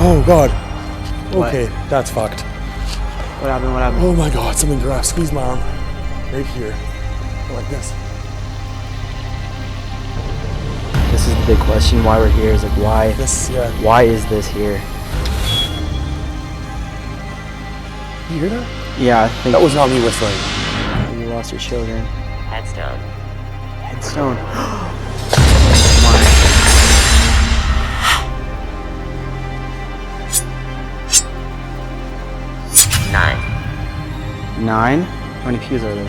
Oh God. What? Okay, that's fucked. What happened? What happened? Oh my God, something grabbed. Squeeze my arm. Right here. Like this. This is the big question. Why we're here is like why? Yeah. Why is this here? You hear that? Yeah, I think That was not me whistling. you lost your children. Headstone. Headstone. Nine. 9? How many pews are there?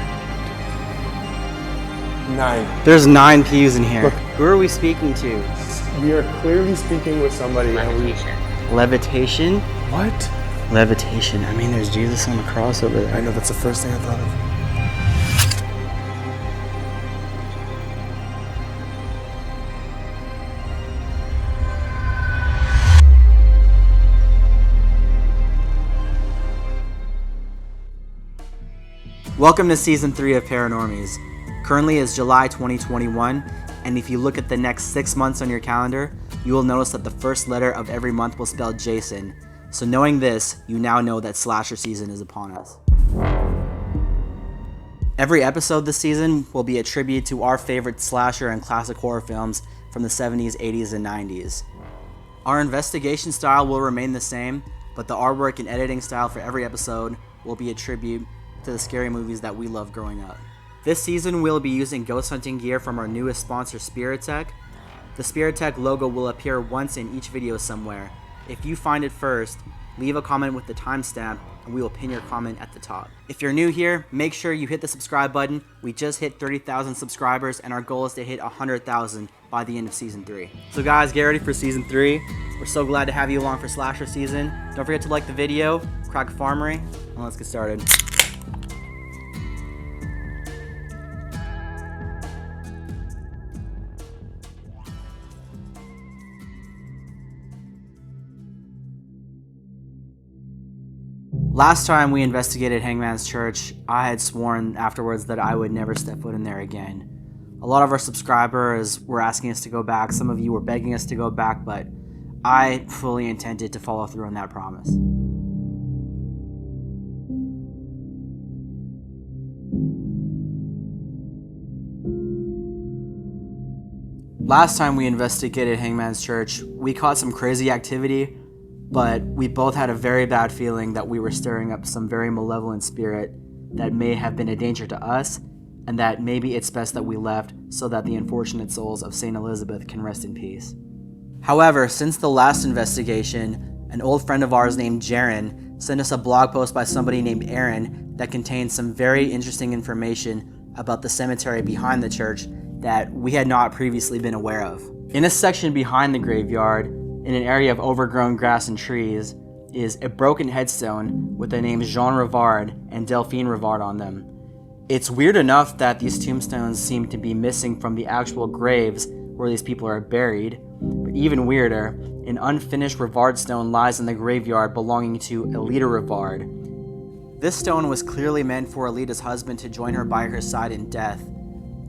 9. There's 9 pews in here. Look. Who are we speaking to? We are clearly speaking with somebody. Levitation. Levitation? What? Levitation. I mean, there's Jesus on the cross over there. I know, that's the first thing I thought of. Welcome to Season 3 of Paranormies. Currently is July 2021, and if you look at the next 6 months on your calendar, you will notice that the first letter of every month will spell Jason. So knowing this, you now know that slasher season is upon us. Every episode this season will be a tribute to our favorite slasher and classic horror films from the 70s, 80s, and 90s. Our investigation style will remain the same, but the artwork and editing style for every episode will be a tribute to the scary movies that we loved growing up. This season we'll be using ghost hunting gear from our newest sponsor, Spirit Tech. The Spirit Tech logo will appear once in each video somewhere. If you find it first, leave a comment with the timestamp and we will pin your comment at the top. If you're new here, make sure you hit the subscribe button. We just hit 30,000 subscribers and our goal is to hit 100,000 by the end of Season 3. So guys, get ready for Season 3. We're so glad to have you along for Slasher Season. Don't forget to like the video, crack a farmery, and let's get started. Last time we investigated Hangman's Church, I had sworn afterwards that I would never step foot in there again. A lot of our subscribers were asking us to go back, some of you were begging us to go back, but I fully intended to follow through on that promise. Last time we investigated Hangman's Church, we caught some crazy activity, but we both had a very bad feeling that we were stirring up some very malevolent spirit that may have been a danger to us, and that maybe it's best that we left so that the unfortunate souls of St. Elizabeth can rest in peace. However, since the last investigation, an old friend of ours named Jaren sent us a blog post by somebody named Aaron that contained some very interesting information about the cemetery behind the church that we had not previously been aware of. In a section behind the graveyard, in an area of overgrown grass and trees, is a broken headstone with the names Jean Rivard and Delphine Rivard on them. It's weird enough that these tombstones seem to be missing from the actual graves where these people are buried, but even weirder, an unfinished Rivard stone lies in the graveyard belonging to Alida Rivard. This stone was clearly meant for Alida's husband to join her by her side in death,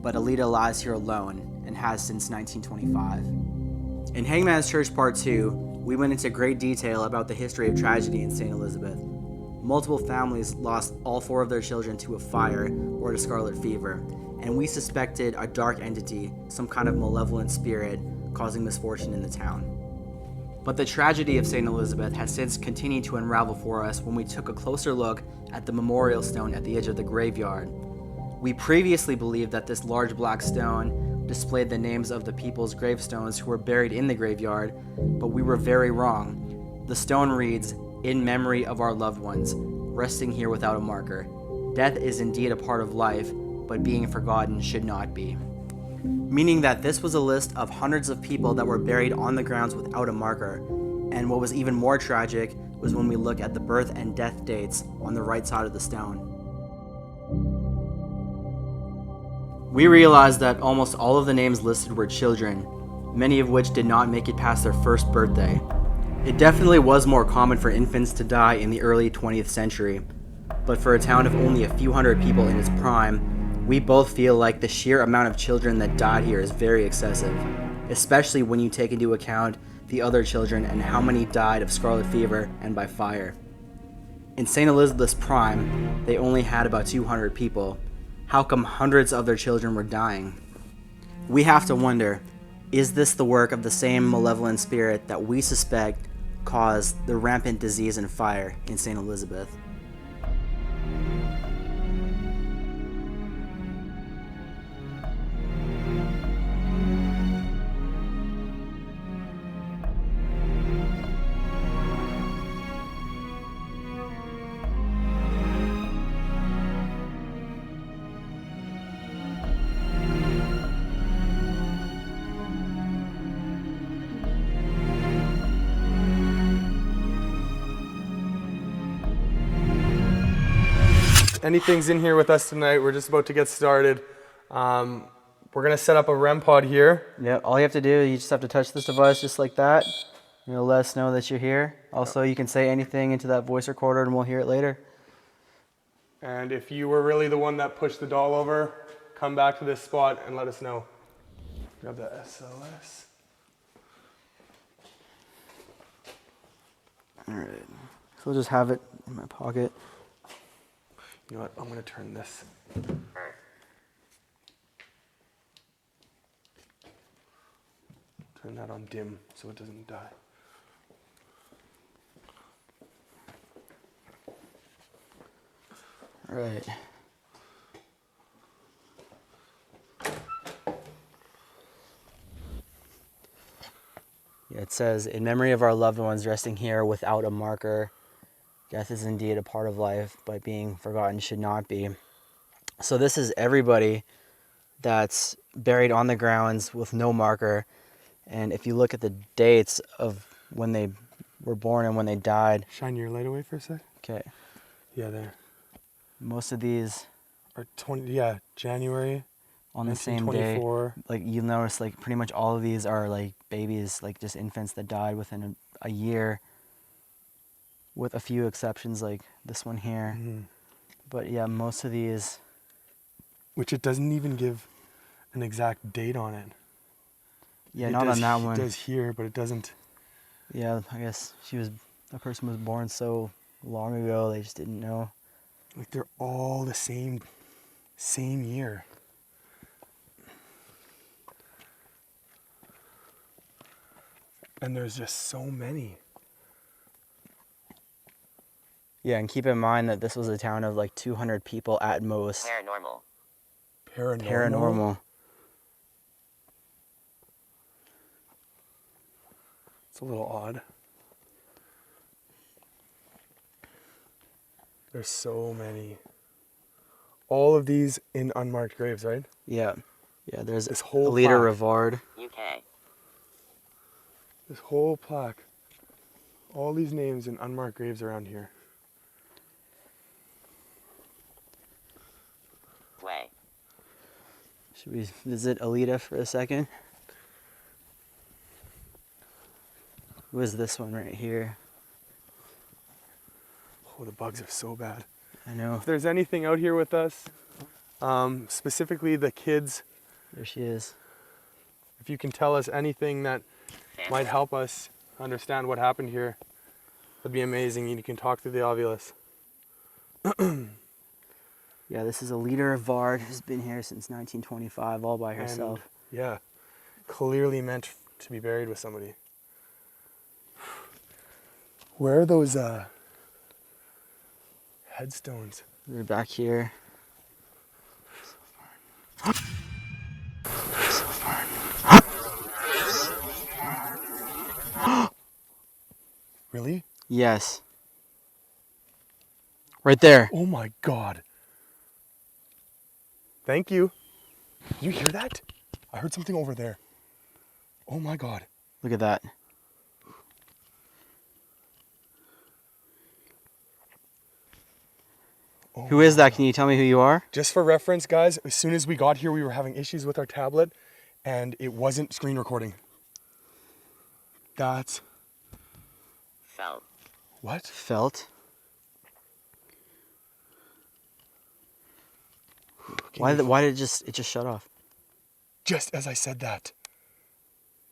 but Alida lies here alone and has since 1925. In Hangman's Church Part 2, we went into great detail about the history of tragedy in St. Elizabeth. Multiple families lost all 4 of their children to a fire or to scarlet fever, and we suspected a dark entity, some kind of malevolent spirit, causing misfortune in the town. But the tragedy of St. Elizabeth has since continued to unravel for us when we took a closer look at the memorial stone at the edge of the graveyard. We previously believed that this large black stone displayed the names of the people's gravestones who were buried in the graveyard, but we were very wrong. The stone reads, "In memory of our loved ones, resting here without a marker. Death is indeed a part of life, but being forgotten should not be." Meaning that this was a list of hundreds of people that were buried on the grounds without a marker. And what was even more tragic was when we look at the birth and death dates on the right side of the stone. We realized that almost all of the names listed were children, many of which did not make it past their first birthday. It definitely was more common for infants to die in the early 20th century, but for a town of only a few hundred people in its prime, we both feel like the sheer amount of children that died here is very excessive, especially when you take into account the other children and how many died of scarlet fever and by fire. In St. Elizabeth's prime, they only had about 200 people. How come hundreds of their children were dying? We have to wonder, is this the work of the same malevolent spirit that we suspect caused the rampant disease and fire in St. Elizabeth? Anything's in here with us tonight. We're just about to get started. We're gonna set up a REM pod here. Yeah, all you have to do, you just have to touch this device just like that. It'll let us know that you're here. Also, you can say anything into that voice recorder and we'll hear it later. And if you were really the one that pushed the doll over, come back to this spot and let us know. Grab the SLS. All right, so we'll just have it in my pocket. You know what? I'm gonna turn this. Turn that on dim so it doesn't die. All right. Yeah, it says, in memory of our loved ones resting here without a marker, death is indeed a part of life, but being forgotten should not be. So this is everybody that's buried on the grounds with no marker. And if you look at the dates of when they were born and when they died. Shine your light away for a sec. Okay. Yeah, there. Most of these Or January. on the same day. 1924. Like you'll notice, like pretty much all of these are like babies, like just infants that died within a year, with a few exceptions like this one here. Mhm. But yeah, most of these. Which it doesn't even give an exact date on it. Yeah, It not does, on that one. It does here, but it doesn't. Yeah, I guess that person was born so long ago, they just didn't know. Like they're all the same year. And there's just so many. Yeah, and keep in mind that this was a town of like 200 people at most. Paranormal. Paranormal. It's a little odd. There's so many. All of these in unmarked graves, right? Yeah. Yeah, there's This whole Alida plaque. Rivard. UK. This whole plaque. All these names in unmarked graves around here. Way. Should we visit Alida for a second? Who is this one right here? Oh, the bugs are so bad. I know. If there's anything out here with us, specifically the kids, There she is. if you can tell us anything that might help us understand what happened here, that'd be amazing. You can talk through the ovulus. Yeah, this is Alida Rivard, who's been here since 1925, all by herself. And, yeah, clearly meant to be buried with somebody. Where are those headstones? They're back here. Really? Yes. Right there. Oh my God. Thank you. You hear that? I heard something over there. Oh my God. Look at that. Oh Who is that? Can you tell me who you are? Just for reference, guys, as soon as we got here, we were having issues with our tablet and it wasn't screen recording. That's Felt. what? Felt. Can you- Why did it just shut off? Just as I said that.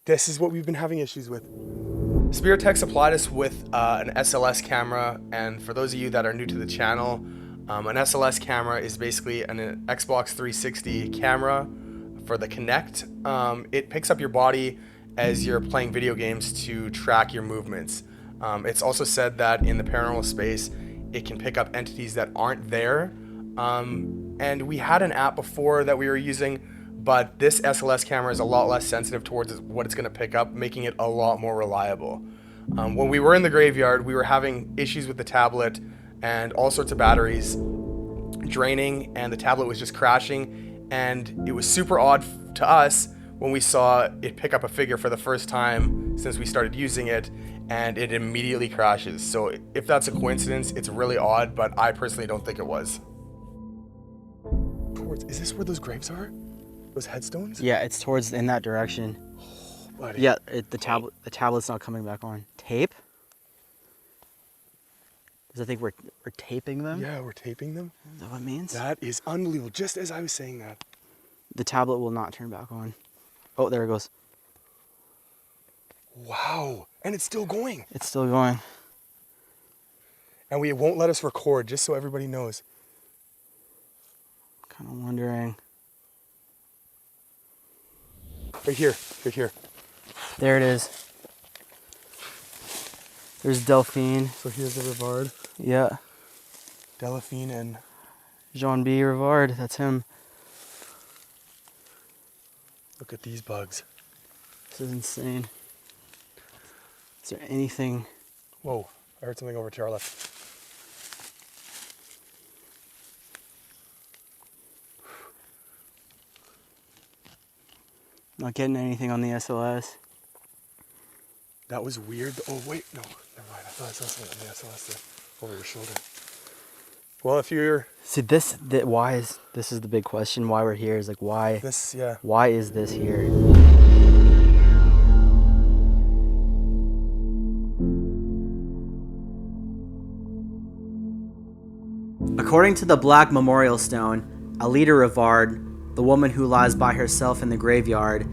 This is what we've been having issues with. Spirit Tech supplied us with an SLS camera, and for those of you that are new to the channel, an SLS camera is basically an Xbox 360 camera for the Kinect. It picks up your body as you're playing video games to track your movements. It's also said that in the paranormal space, it can pick up entities that aren't there. And we had an app before that we were using, but this SLS camera is a lot less sensitive towards what it's going to pick up, making it a lot more reliable. When we were in the graveyard, we were having issues with the tablet and all sorts of batteries draining, and the tablet was just crashing. And it was super odd to us when we saw it pick up a figure for the first time since we started using it, and it immediately crashes. So if that's a coincidence, it's really odd, but I personally don't think it was. Is this where those graves are? Those headstones? Yeah, it's towards in that direction. Buddy. Yeah, the tablet's not coming back on. Tape? Does it think we're taping them? Yeah, we're taping them. Is that what it means? That is unbelievable. Just as I was saying that. The tablet will not turn back on. Oh, there it goes. Wow. And it's still going. It's still going. And we won't let us record, just so everybody knows. Kind of wondering. Right here. Right here. There it is. There's Delphine. So here's the Rivard. Yeah. Delphine and... Jean B. Rivard. That's him. Look at these bugs. This is insane. Is there anything? Whoa. I heard something over to our left. Not getting anything on the SLS. That was weird. Oh, wait. No. Never mind. I thought I saw something on the SLS there. Over your shoulder. Well, if you're... See, why is this is the big question? Why we're here is like why? This, yeah. Why is this here? According to the Black Memorial Stone, Alida Rivard, the woman who lies by herself in the graveyard,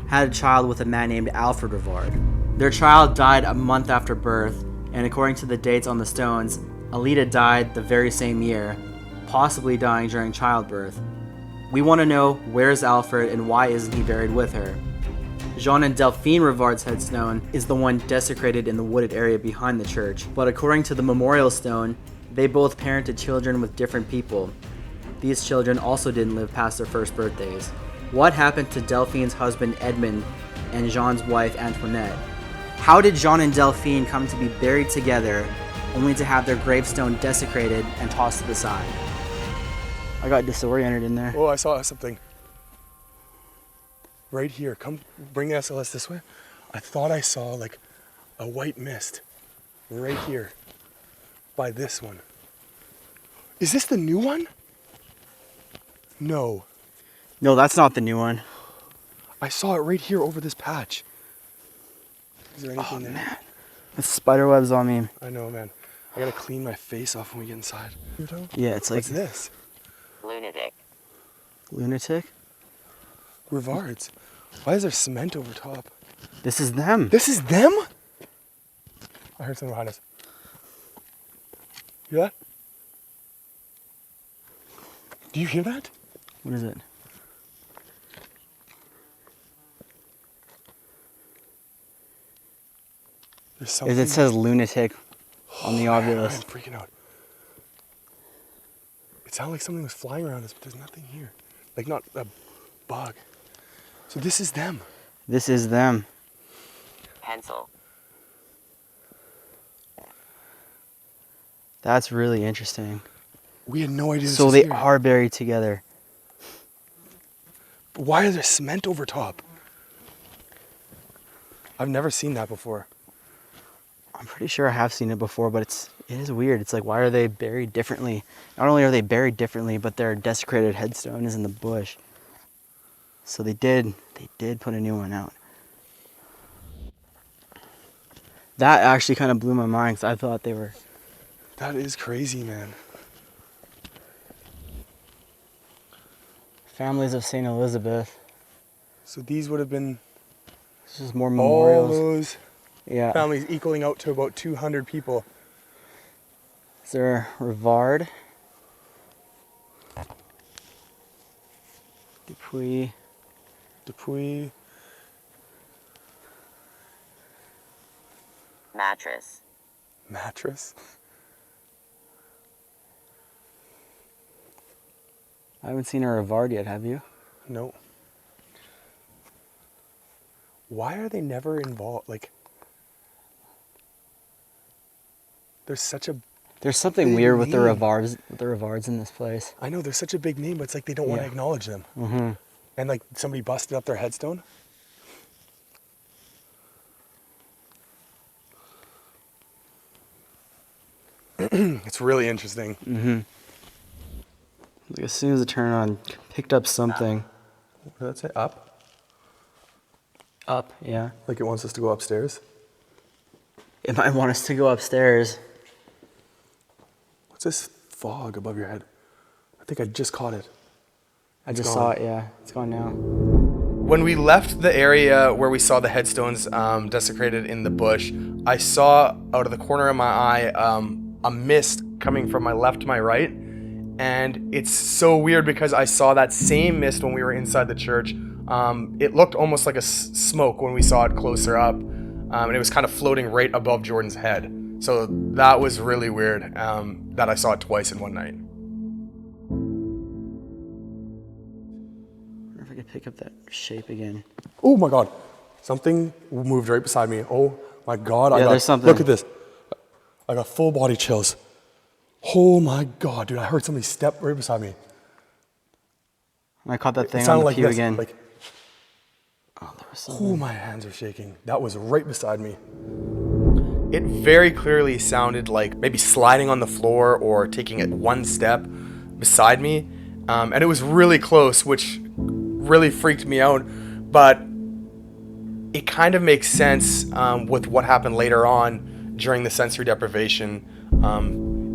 had a child with a man named Alfred Rivard. Their child died a month after birth, and according to the dates on the stones, Alida died the very same year, possibly dying during childbirth. We want to know where's Alfred and why isn't he buried with her? Jean and Delphine Rivard's headstone is the one desecrated in the wooded area behind the church, but according to the memorial stone, they both parented children with different people. These children also didn't live past their first birthdays. What happened to Delphine's husband Edmund and Jean's wife Antoinette? How did Jean and Delphine come to be buried together only to have their gravestone desecrated and tossed to the side? I got disoriented in there. Oh, I saw something. Right here. Come bring the SLS this way. I thought I saw like a white mist right here by this one. Is this the new one? No. No, that's not the new one. I saw it right here over this patch. Is there anything there? Man. It's spider webs on me. I know, man. I gotta clean my face off when we get inside. Yeah, it's like What's this? Lunatic. lunatic. Rivards. Why is there cement over top? This is them. This is them? I heard something behind us. Hear that? Do you hear that? What is it? There's something. It says lunatic on the Man, Ovilus. I'm freaking out. It sounded like something was flying around us, but there's nothing here. Like not a bug. So this is them. This is them. Pencil. That's really interesting. We had no idea this So was they here. are buried together. But why is there cement over top? I've never seen that before. I'm pretty sure I have seen it before, but it is weird. It's like, why are they buried differently? Not only are they buried differently, but their desecrated headstone is in the bush. So they did put a new one out. That actually kind of blew my mind because I thought they were. That is crazy, man. Families of St. Elizabeth. So these would have been This is more all memorials. those Yeah. families equaling out to about 200 people. Is there a Rivard? Dupuy. Dupuy. Mattress. Mattress. I haven't seen a Rivard yet, have you? No. Why are they never involved? Like, there's such a... There's something Big weird with the name. Rivards in this place. I know, there's such a big name, but it's like they don't want to Yeah. acknowledge them. Mm-hmm. And like somebody busted up their headstone. It's really interesting. Mm-hmm. Like as soon as it turned on, picked up something. What did that say? Up? Up, yeah. Like it wants us to go upstairs? It might want us to go upstairs. What's this fog above your head? I think I just caught it. I It's just gone. saw it, yeah. It's gone now. When we left the area where we saw the headstones desecrated in the bush, I saw out of the corner of my eye a mist coming from my left to my right. And it's so weird because I saw that same mist when we were inside the church. It looked almost like a smoke when we saw it closer up. And it was kind of floating right above Jordan's head. So that was really weird that I saw it twice in one night. I wonder if I could pick up that shape again. Oh my God. Something moved right beside me. Oh my God. Yeah, there's something. Look at this. I got full body chills. Oh my God, dude. I heard somebody step right beside me. And I caught that It thing on sounded the like pew this. again. Like, Oh, there was something. oh, my hands are shaking. That was right beside me. It very clearly sounded like maybe sliding on the floor or taking it one step beside me. And it was really close, which really freaked me out. But it kind of makes sense with what happened later on during the sensory deprivation.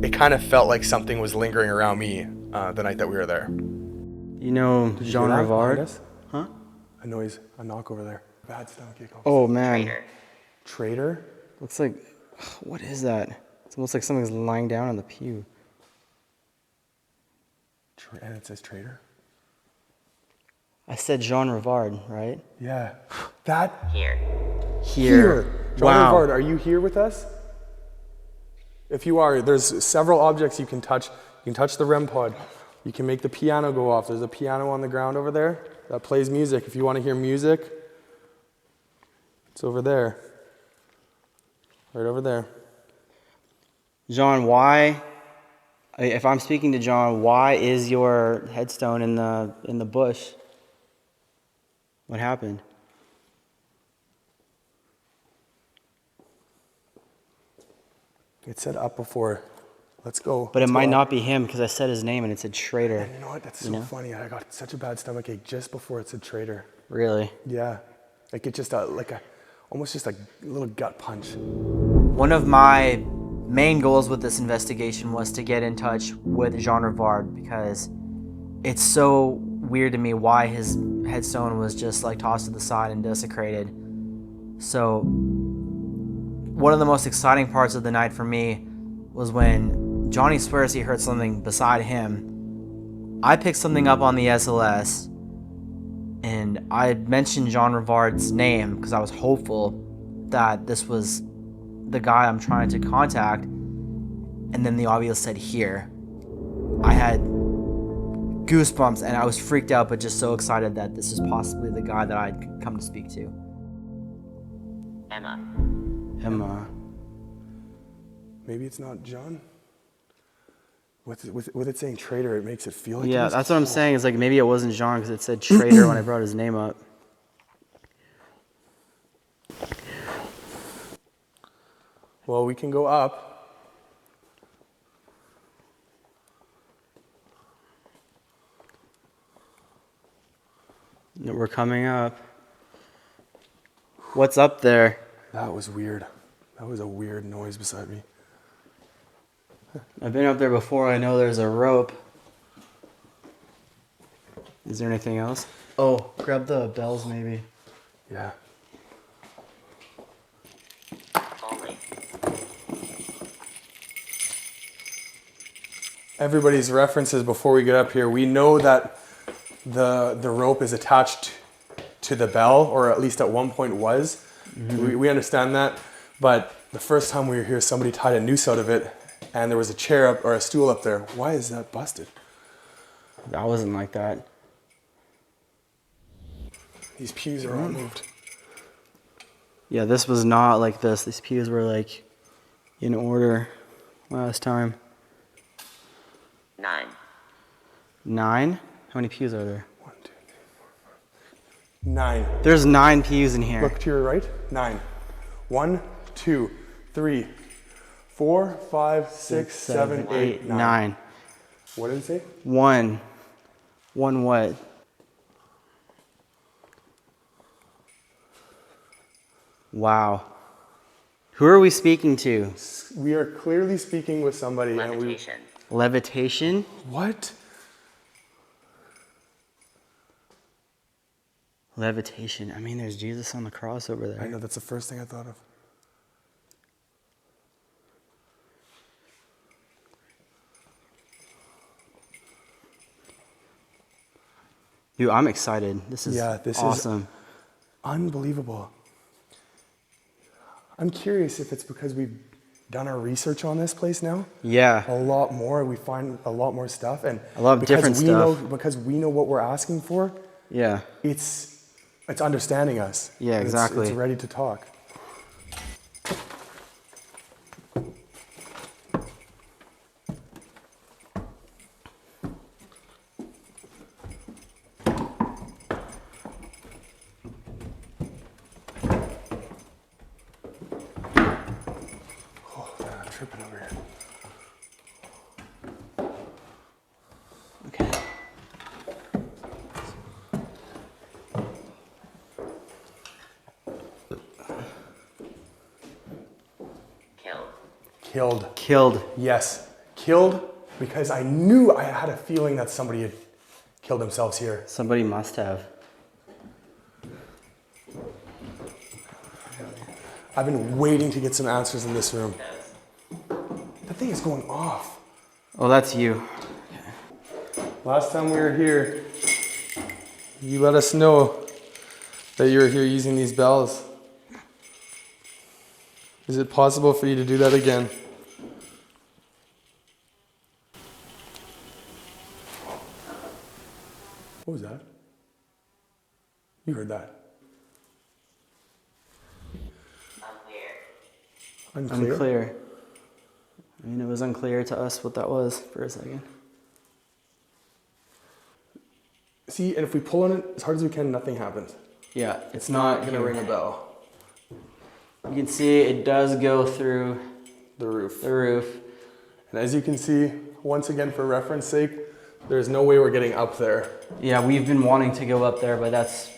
It kind of felt like something was lingering around me the night that we were there. You know Jean Rivard? Huh? A noise, a knock over there. Bad stomach ache. Oh man. Traitor. Traitor? Looks like, what is that? It's almost like something's lying down on the pew. And it says traitor? I said Jean Rivard, right? Yeah. That Here. here. John Wow. Rivard, are you here with us? If you are, there's several objects you can touch. You can touch the REM pod. You can make the piano go off. There's a piano on the ground over there that plays music. If you want to hear music, it's over there. Right over there. John, why, if I'm speaking to John, why is your headstone in the bush? What happened? It said up before. Let's go. But it Let's go might up. not be him because I said his name and it said traitor. And you know what? That's so funny. I got such a bad stomach ache just before it said traitor. Really? Yeah. Like it just almost just a little gut punch. One of my main goals with this investigation was to get in touch with Jean Rivard because it's so weird to me why his headstone was just like tossed to the side and desecrated. So one of the most exciting parts of the night for me was when Johnny swears he heard something beside him. I picked something up on the SLS and I mentioned Jean Rivard's name because I was hopeful that this was the guy I'm trying to contact, and then the audio said here. I had goosebumps and I was freaked out but just so excited that this is possibly the guy that I'd come to speak to. Emma. Maybe it's not John. With it saying traitor, it makes it feel like Yeah, it is. that's what I'm saying, is like maybe it wasn't Jean because it said traitor when I brought his name up. Well, we can go up. We're coming up. What's up there? That was weird. That was a weird noise beside me. I've been up there before. I know there's a rope. Is there anything else? Oh, grab the bells maybe. Yeah. everybody's references before we get up here. We know that the rope is attached to the bell, or at least at one point was. We understand that. But the first time we were here, somebody tied a noose out of it, and there was a chair up or a stool up there. Why is that busted? That wasn't like that. These pews are all moved. Yeah, this was not like this. These pews were like in order last time. 9. 9? How many pews are there? 1, 2, 3, 4, 5. 9. There's 9 pews in here. Look to your right. 9. 1, 2, 3, 4, 5, 6, 7, 8, 9. What did it say? 1. 1 what? Wow. Who are we speaking to? We are clearly speaking with somebody. Levitation. Levitation? What? Levitation. I mean, there's Jesus on the cross over there. I know, that's the first thing I thought of. Dude, I'm excited. This is awesome. Unbelievable. I'm curious if it's because we've done our research on this place now. Yeah. A lot more. We find a lot more stuff, and A lot of different stuff. Because we know what we're asking for. Yeah. It's understanding us. Yeah, exactly. It's ready to talk. Oh, man, I'm tripping over here. Okay. Killed. Yes, killed, because I knew, I had a feeling that somebody had killed themselves here. Somebody must have. I've been waiting to get some answers in this room. That thing is going off. Oh, that's you. Last time we were here, you let us know that you were here using these bells. Is it possible for you to do that again? What was that? You heard that? Unclear. Unclear. I mean, it was unclear to us what that was for a second. See, and if we pull on it as hard as we can, nothing happens. Yeah, It's not gonna ring a bell. You can see it does go through The roof. the roof. And as you can see, once again, for reference sake, there's no way we're getting up there. Yeah, we've been wanting to go up there, but that's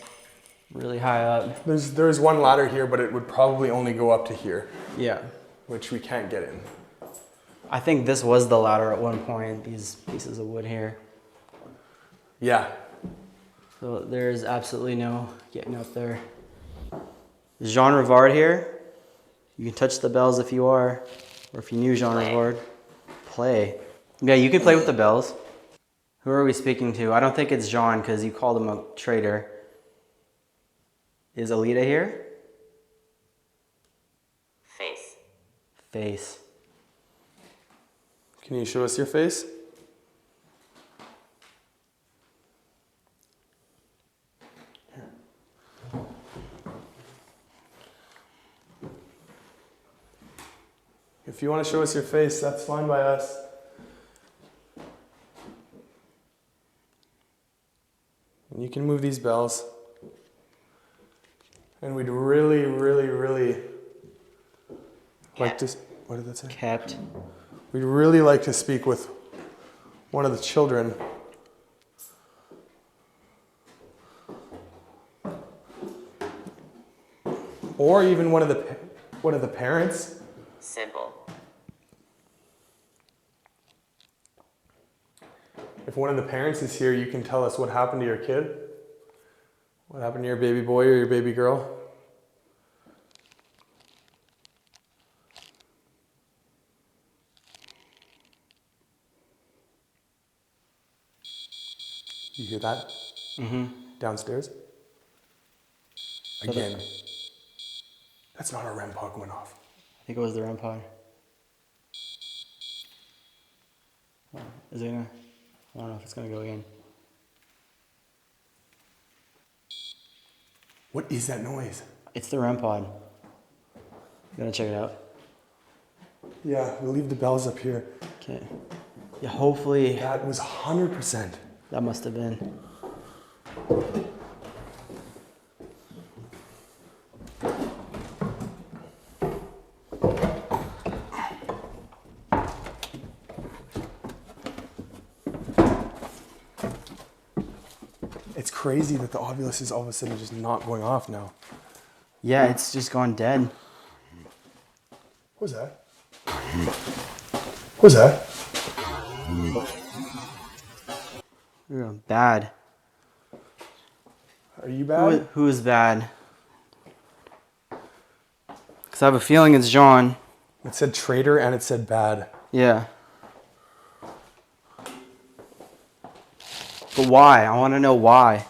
really high up. There's one ladder here, but it would probably only go up to here, Yeah. which we can't get in. I think this was the ladder at one point, these pieces of wood here. Yeah. So there's absolutely no getting up there. Is Jean Rivard here? You can touch the bells if you are, or if you knew Jean Rivard. Play. Yeah, you can play with the bells. Who are we speaking to? I don't think it's Jean because you called him a traitor. Is Alita here? Face. Face. Can you show us your face? If you want to show us your face, that's fine by us. And you can move these bells. And we'd really, really, really like to... What did that say? Kept. We'd really like to speak with one of the children. Or even one of the parents. Simple. If one of the parents is here, you can tell us what happened to your kid. What happened to your baby boy or your baby girl. You hear that? Mm-hmm. Downstairs? Again. That's not our REM pod going off. I think it was the REM pod. Oh, is it gonna? I don't know if it's gonna go again. What is that noise? It's the REM pod. You gonna check it out? Yeah, we'll leave the bells up here. Okay. Yeah, hopefully That was 100%. that must have been. It's crazy that the Ovilus is all of a sudden just not going off now. Yeah, it's just gone dead. What was that? What was that? Yeah, bad. Are you bad? Who is bad? Because I have a feeling it's John. It said traitor and it said bad. Yeah. But why? I want to know why.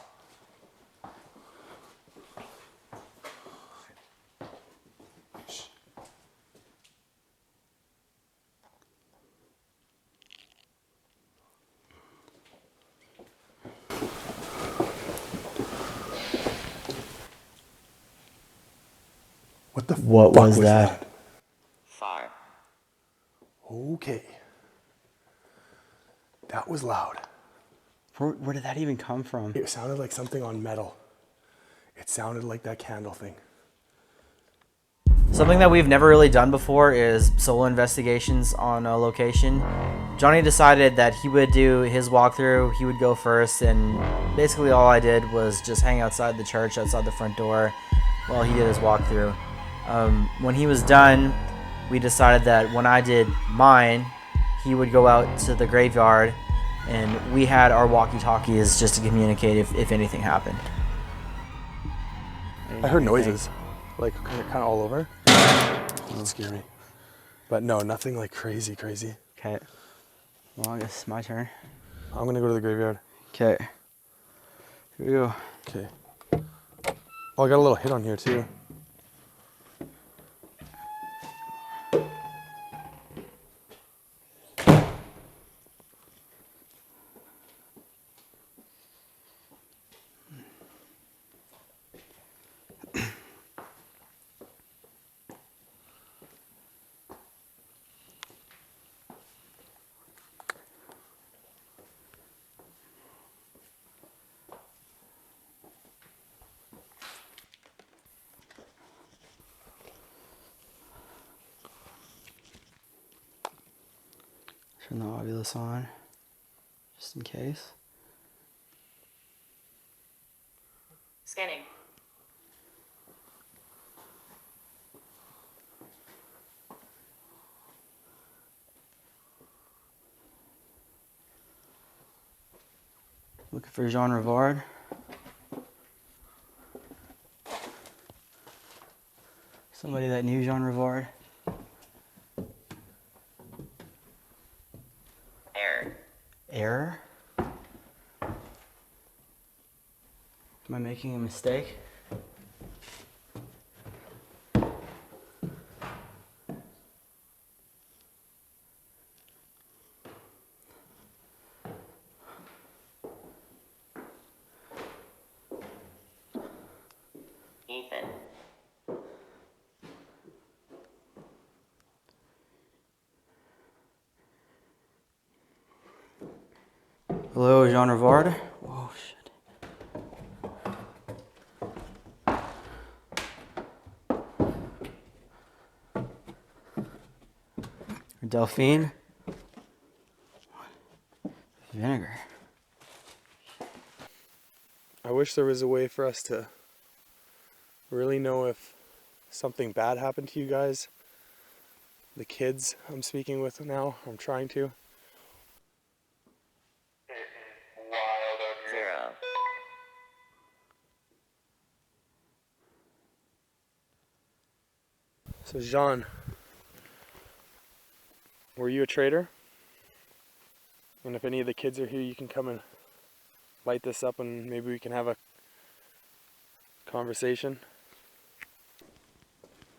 What the What fuck was that? Fire. Okay. That was loud. Where did that even come from? It sounded like something on metal. It sounded like that candle thing. Something that we've never really done before is solo investigations on a location. Johnny decided that he would do his walkthrough, he would go first, and basically all I did was just hang outside the church, outside the front door, while he did his walkthrough. When he was done, we decided that when I did mine, he would go out to the graveyard, and we had our walkie-talkies just to communicate if anything happened. I heard noises, like kind of all over. That scared me. But no, nothing like crazy. Okay. Well, I guess it's my turn. I'm gonna go to the graveyard. Okay. Here we go. Okay. Oh, I got a little hit on here too. Turn the Ovilus on, just in case. Scanning. Looking for Jean Rivard. Somebody that knew Jean Rivard. Error. Error? Am I making a mistake? Ethan. Hello, Jean Rivard. Whoa, shit. Delphine. Vinegar. I wish there was a way for us to really know if something bad happened to you guys. The kids I'm speaking with now, I'm trying to. 0. So Jean, were you a traitor? And if any of the kids are here, you can come and light this up and maybe we can have a conversation.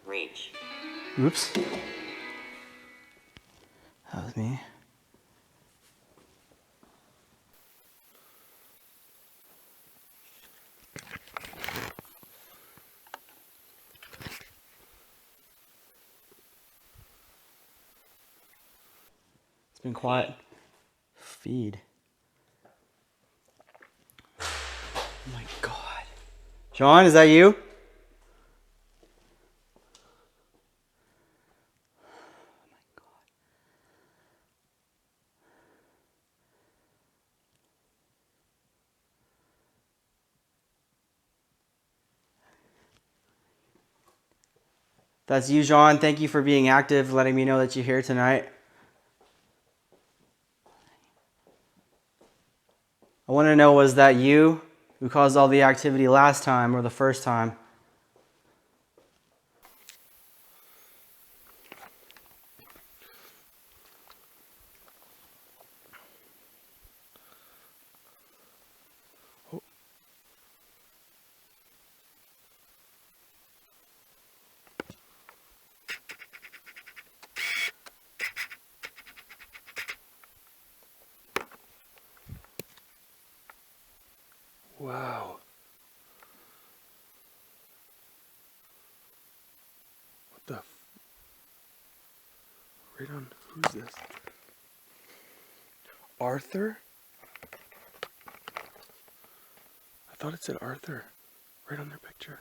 Reach. Oops. That was me. It's been quiet. Feed. Oh my God. Sean, is that you? That's you, Jean. Thank you for being active, letting me know that you're here tonight. I want to know, was that you who caused all the activity last time or the first time? Wow. What the right on, who's this? Arthur? I thought it said Arthur right on their picture.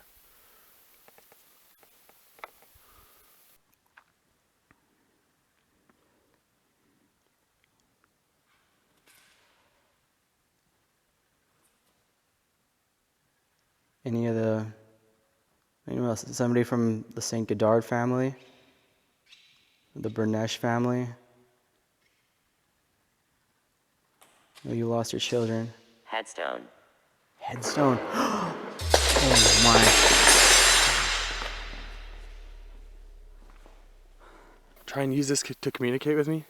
Anyone else? Somebody from the St. Godard family? The Bernesh family? Oh, you lost your children. Headstone. Headstone. Oh my. Try and use this to communicate with me.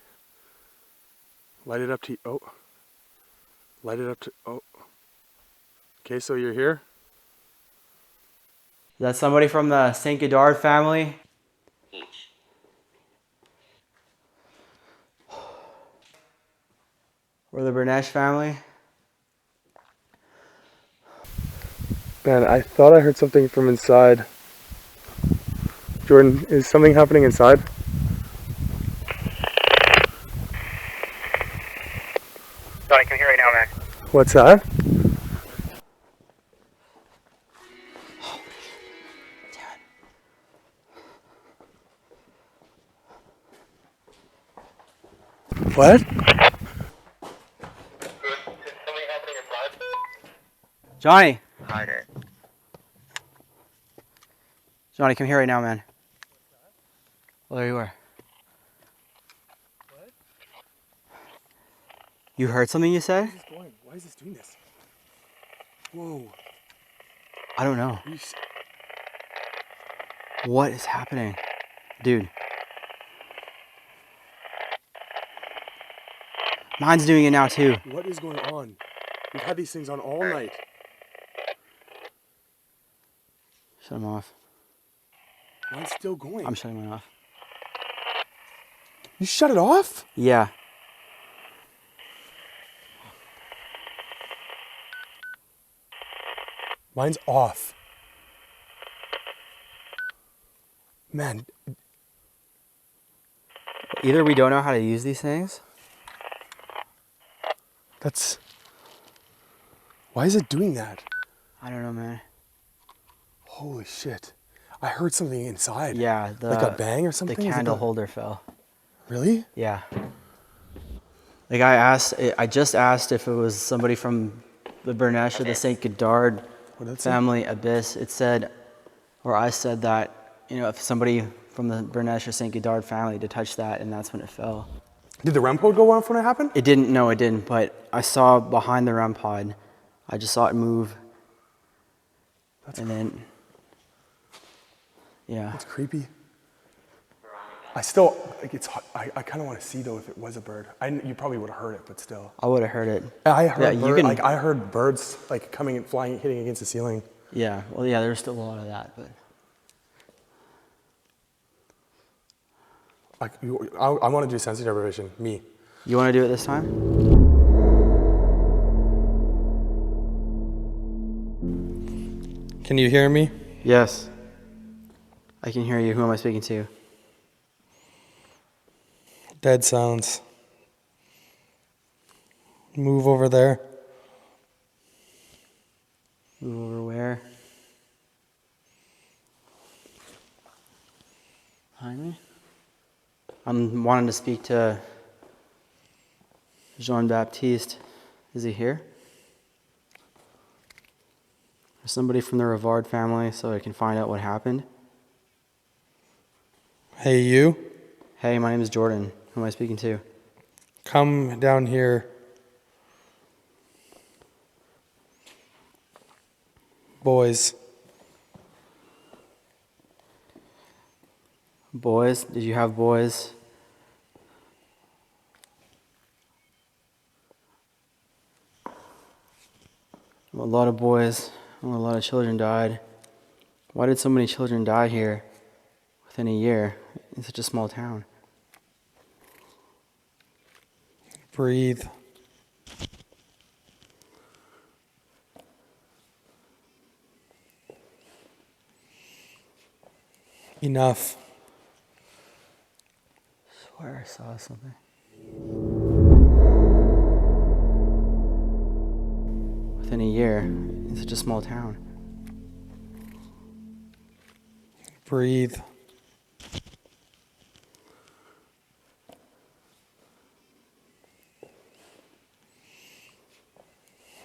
Light it up to, oh. Light it up to, oh. Okay, so you're here? Is that somebody from the St. Godard family? Each. Or the Bernesh family? Man, I thought I heard something from inside. Jordan, is something happening inside? Johnny, can you hear right now, man? What's that? What? Is something happening inside? Johnny! Harder. Johnny, come here right now, man. Well, there you are. What? You heard something you said? Where's this going? Why is this doing this? Whoa. I don't know. Are you What is happening? Dude. Mine's doing it now too. What is going on? We've had these things on all night. Shut them off. Mine's still going. I'm shutting mine off. You shut it off? Yeah. Mine's off. Man, Either we don't know how to use these things. that's... Why is it doing that? I don't know, man. Holy shit. I heard something inside. Yeah, Like a bang or something? The Is it candle the- holder fell. Really? Yeah. Like I just asked if it was somebody from the Bernesh or the St. Godard What did it say? family Abyss. It said, or I said that, you know, if somebody from the Bernesh or St. Godard family to touch that, and that's when it fell. Did the REM pod go off when it happened? It didn't, no, it didn't, but I saw behind the REM pod, I just saw it move. And then, yeah. That's creepy. I still, like, I kind of want to see though if it was a bird. You probably would have heard it, but still. I would have heard it. I heard Yeah, you can- I heard birds like coming and flying, hitting against the ceiling. Yeah, well, yeah, there's still a lot of that, but Like, I want to do sensory deprivation. Me. you want to do it this time? Can you hear me? Yes. I can hear you. Who am I speaking to? Dead silence. Move over there. Move over where? Behind me? I'm wanting to speak to Jean-Baptiste. Is he here? Or somebody from the Rivard family so I can find out what happened. Hey, you. Hey, my name is Jordan. Who am I speaking to? Come down here. Boys. Boys? Did you have boys? A lot of boys, a lot of children died. Why did so many children die here within a year in such a small town? Breathe. Enough. I swear I saw something. Within a year in such a small town. Breathe.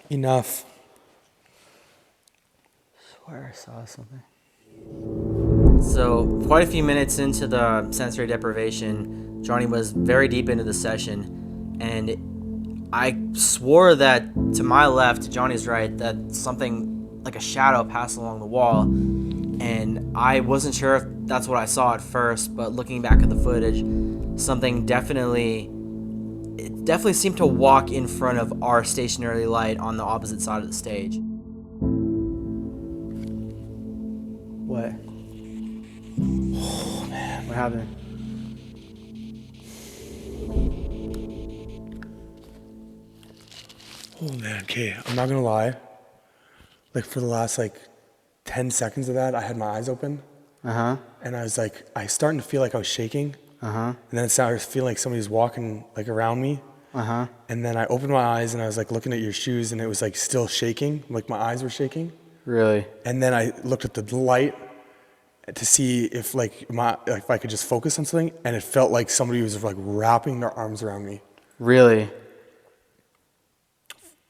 Enough. I swear I saw something. So, quite a few minutes into the sensory deprivation, Johnny was very deep into the session, and I swore that to my left, Johnny's right, that something like a shadow passed along the wall, and I wasn't sure if that's what I saw at first, but looking back at the footage, something definitely seemed to walk in front of our stationary light on the opposite side of the stage. What? Oh, man. What happened? Oh man, okay, I'm not gonna lie. Like for the last 10 seconds of that, I had my eyes open. Uh-huh. And I was starting to feel like I was shaking. Uh-huh. And then it started feeling like somebody was walking around me. Uh-huh. And then I opened my eyes and I was looking at your shoes and it was still shaking, like my eyes were shaking. Really? And then I looked at the light to see if if I could just focus on something, and it felt like somebody was wrapping their arms around me. Really?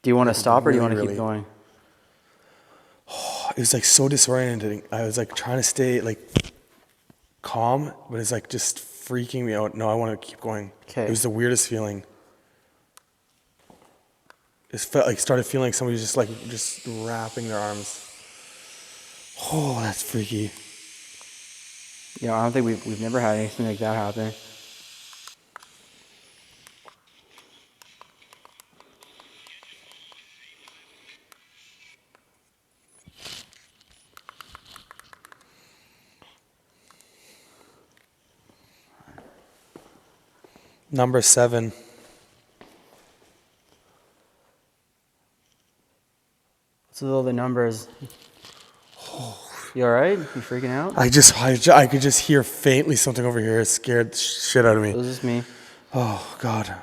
Do you want to stop or do you want to Really, keep going? It was so disorienting. I was trying to stay calm, but it's just freaking me out. No, I want to keep going. Okay. It was the weirdest feeling. It felt started feeling like somebody was just wrapping their arms. Oh, that's freaky. Yeah, I don't think we've never had anything like that happen. Number 7. What's with all the numbers? You alright? You freaking out? I could just hear faintly something over here. It scared the shit out of It me. was just me. Oh, God.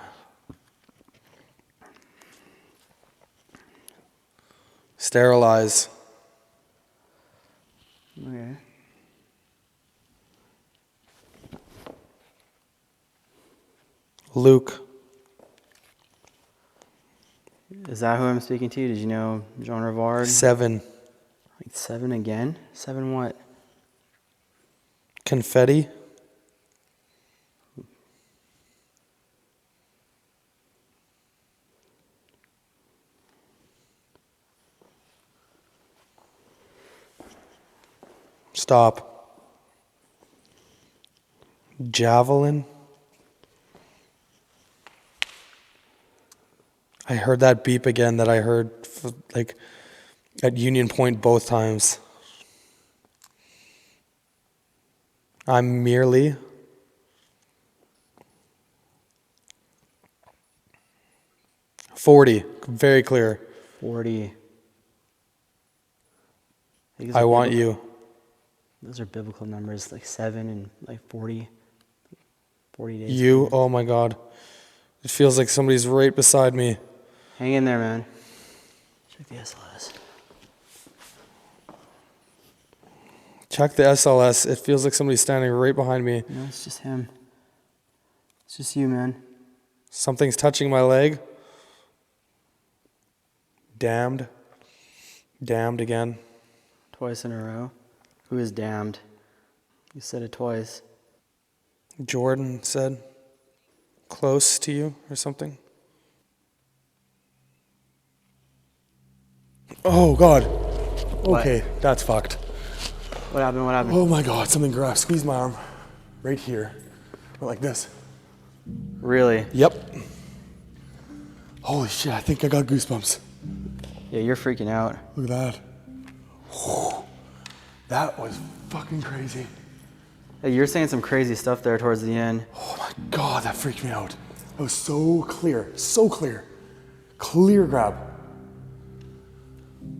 Sterilize. Okay. Luke. Is that who I'm speaking to? Did you know Jean Rivard? 7. 7 again? 7 what? Confetti. Stop. Javelin. I heard that beep again that I heard like at Union Point both times. I'm merely $40, very clear. 40. These I are want biblical- you. Those are biblical numbers, like 7 and like 40. 40 days. You, oh my God. It feels like somebody's right beside me. Hang in there, man. Check the SLS. Check the SLS. It feels like somebody's standing right behind me. No, it's just him. It's just you, man. Something's touching my leg. Damned. Damned again. Twice in a row. Who is damned? You said it twice. Jordan said, close to you or something. Oh, God. Okay, that's fucked. What happened? What happened? Oh my God, something grabbed. Squeeze my arm right here. Like this. Really? Yep. Holy shit, I think I got goosebumps. Yeah, you're freaking out. Look at that. Whew. That was fucking crazy. Hey, you're saying some crazy stuff there towards the end. Oh my God, that freaked me out. It was so clear, so clear. Clear grab.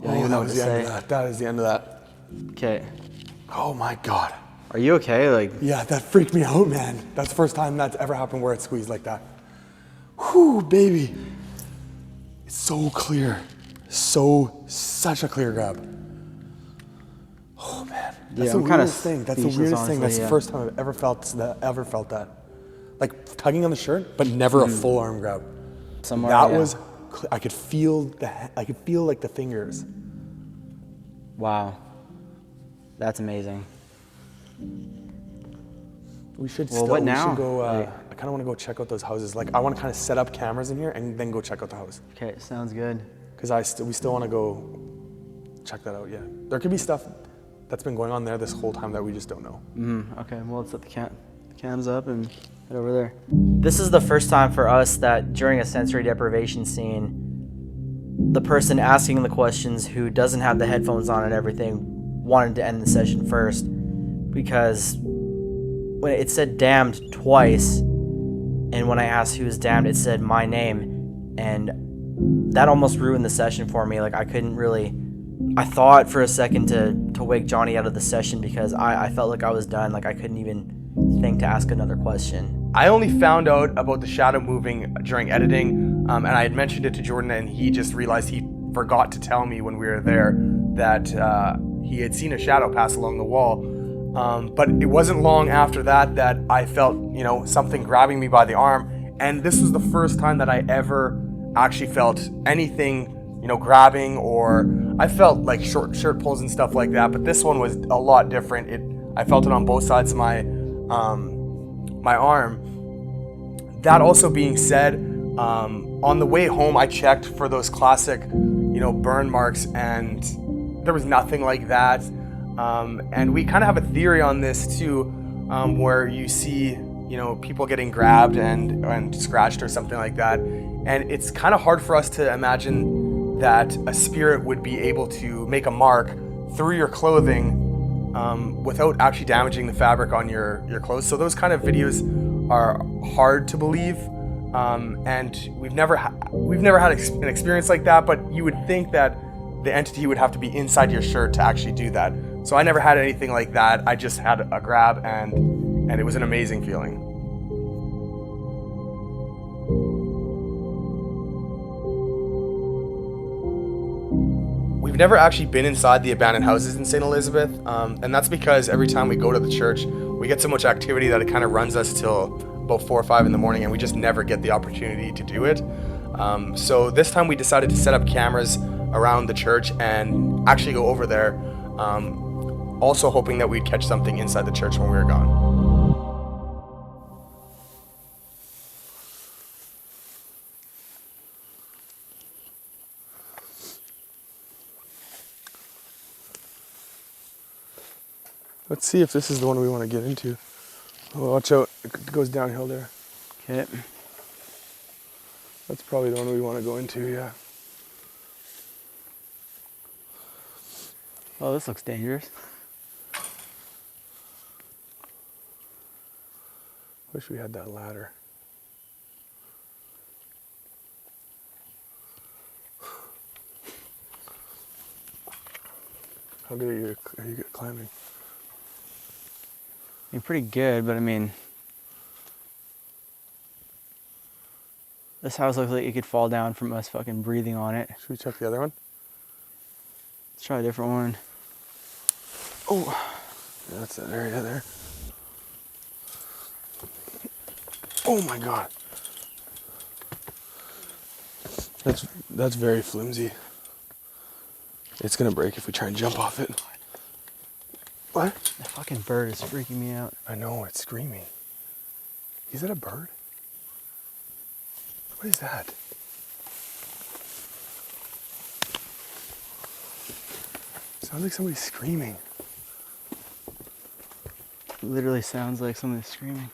I don't even know what to the end say. of that. That is the end of that. Okay. Oh my God. Are you okay? Like, Yeah, that freaked me out, man. That's the first time that's ever happened where it squeezed like that. Whew, baby. It's so clear. Such a clear grab. Oh man. That's Yeah, the I'm kinda weirdest thing. That's the speechless, weirdest thing. That's honestly, the yeah. first time I've ever felt that. Like tugging on the shirt, but never a full arm grab. somewhere. That yeah. was, I could feel like the fingers. Wow. That's amazing. We should Well, what now? go, Like- I kind of want to go check out those houses. Like I want to kind of set up cameras in here and then go check out the house. Okay, sounds good. Because we still want to go check that out, yeah. There could be stuff that's been going on there this whole time that we just don't know. Okay, well, let's set the cams up and head over there. This is the first time for us that during a sensory deprivation scene, the person asking the questions who doesn't have the headphones on and everything wanted to end the session first because when it said damned twice, and when I asked who was damned, it said my name, and that almost ruined the session for me. Like I couldn't really, I thought for a second to wake Johnny out of the session because I felt like I was done. Like I couldn't even think to ask another question. I only found out about the shadow moving during editing, and I had mentioned it to Jordan, and he just realized he forgot to tell me when we were there that he had seen a shadow pass along the wall. But it wasn't long after that I felt, something grabbing me by the arm. And this was the first time that I ever actually felt anything, grabbing, or I felt like short shirt pulls and stuff like that. But this one was a lot different. I felt it on both sides of my arm. That also being said, on the way home, I checked for those classic, burn marks, and there was nothing like that. And we kind of have a theory on this too, where you see, people getting grabbed and scratched or something like that. And it's kind of hard for us to imagine that a spirit would be able to make a mark through your clothing without actually damaging the fabric on your clothes. So those kind of videos are hard to believe. And we've never had an experience like that, but you would think that the entity would have to be inside your shirt to actually do that. So I never had anything like that. I just had a grab, and it was an amazing feeling. We've never actually been inside the abandoned houses in St. Elizabeth, and that's because every time we go to the church, we get so much activity that it kind of runs us till about 4 or 5 in the morning, and we just never get the opportunity to do it. So this time we decided to set up cameras around the church and actually go over there, also hoping that we'd catch something inside the church when we were gone. Let's see if this is the one we want to get into. Oh, watch out. It goes downhill there. Okay. That's probably the one we want to go into, yeah. Oh, this looks dangerous. Wish we had that ladder. How good are you at climbing? I mean, pretty good, but I mean, this house looks like it could fall down from us fucking breathing on it. Should we check the other one? Let's try a different one. Oh, Yeah, that's that area there. Oh my god. That's very flimsy. It's gonna break if we try and jump off it. What? that fucking bird is freaking me out. I know, it's screaming. Is that a bird? What is that? Sounds like somebody's screaming. It literally sounds like somebody's screaming.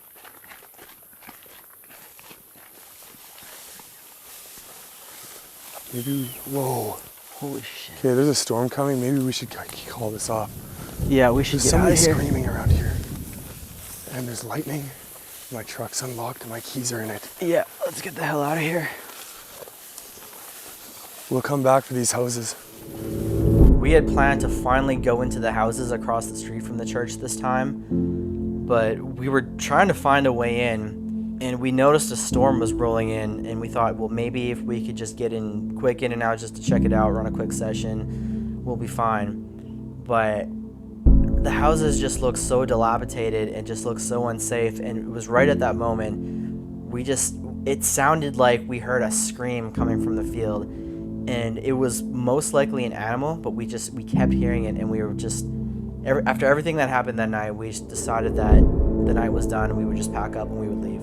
Maybe, whoa. Holy shit. Okay, there's a storm coming. Maybe we should call this off. Yeah, we should There's get out somebody of here. screaming around here. And there's lightning. My truck's unlocked and my keys are in it. Yeah, let's get the hell out of here. We'll come back for these houses. We had planned to finally go into the houses across the street from the church this time, but we were trying to find a way in, and we noticed a storm was rolling in, and we thought, well, maybe if we could just get in quick in and out just to check it out, run a quick session, we'll be fine. But the houses just looked so dilapidated and just looked so unsafe, and it was right at that moment, it sounded like we heard a scream coming from the field. And it was most likely an animal, but we kept hearing it, and we were just, after everything that happened that night, we just decided that the night was done and we would just pack up and we would leave.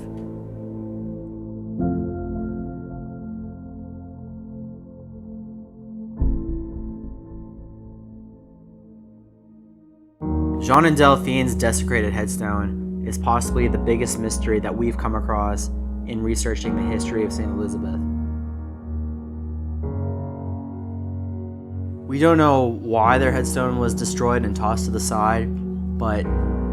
Jean and Delphine's desecrated headstone is possibly the biggest mystery that we've come across in researching the history of St. Elizabeth. We don't know why their headstone was destroyed and tossed to the side, but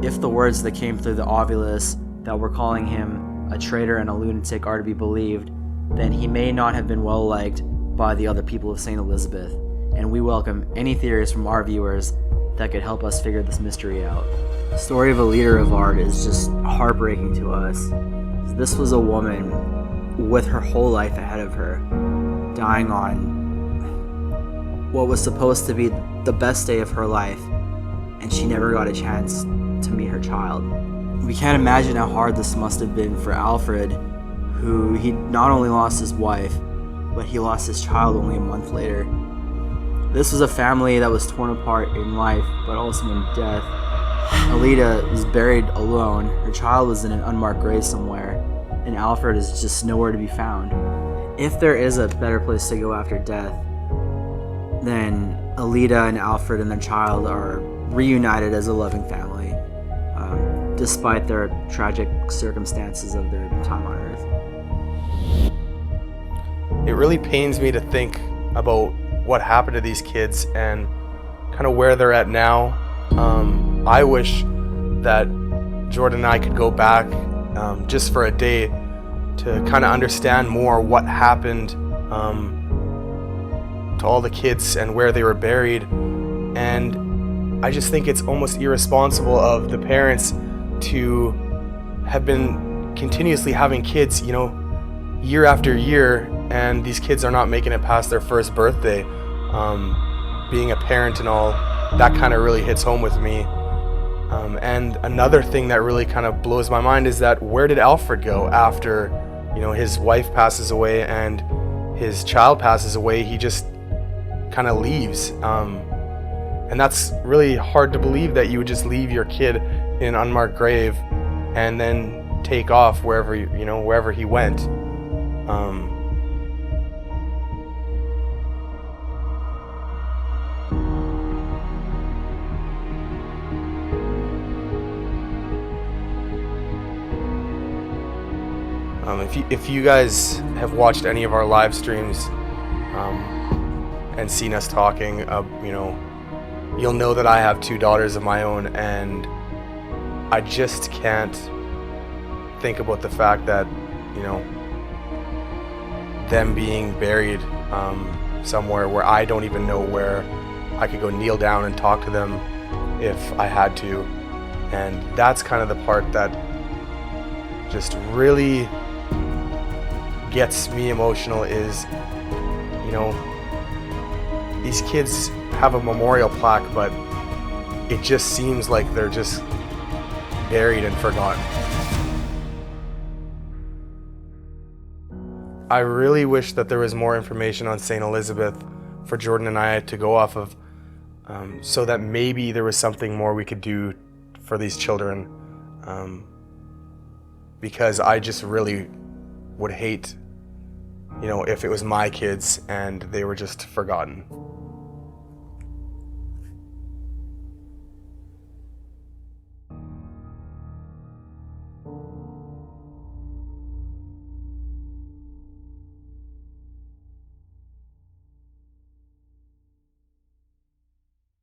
if the words that came through the Ovilus that were calling him a traitor and a lunatic are to be believed, then he may not have been well liked by the other people of St. Elizabeth, and we welcome any theories from our viewers that could help us figure this mystery out. The story of a leader of art is just heartbreaking to us. This was a woman with her whole life ahead of her, dying on what was supposed to be the best day of her life, and she never got a chance to meet her child. We can't imagine how hard this must have been for Alfred, who he not only lost his wife, but he lost his child only a month later. This was a family that was torn apart in life, but also in death. Alida was buried alone, her child was in an unmarked grave somewhere, and Alfred is just nowhere to be found. If there is a better place to go after death, then Alida and Alfred and their child are reunited as a loving family, despite their tragic circumstances of their time on Earth. It really pains me to think about what happened to these kids and kind of where they're at now. I wish that Jordan and I could go back just for a day to kind of understand more what happened to all the kids and where they were buried. And I just think it's almost irresponsible of the parents to have been continuously having kids, year after year, and these kids are not making it past their first birthday. Being a parent and all, that kind of really hits home with me. And another thing that really kind of blows my mind is that where did Alfred go after, his wife passes away and his child passes away? He just kind of leaves. And that's really hard to believe, that you would just leave your kid in an unmarked grave and then take off wherever he went. If you guys have watched any of our live streams and seen us talking, you'll know that I have 2 daughters of my own, and I just can't think about the fact that, them being buried somewhere where I don't even know where I could go kneel down and talk to them if I had to. And that's kind of the part that just really gets me emotional is, these kids have a memorial plaque, but it just seems like they're just buried and forgotten. I really wish that there was more information on St. Elizabeth for Jordan and I to go off of, so that maybe there was something more we could do for these children, because I just really would hate, if it was my kids and they were just forgotten.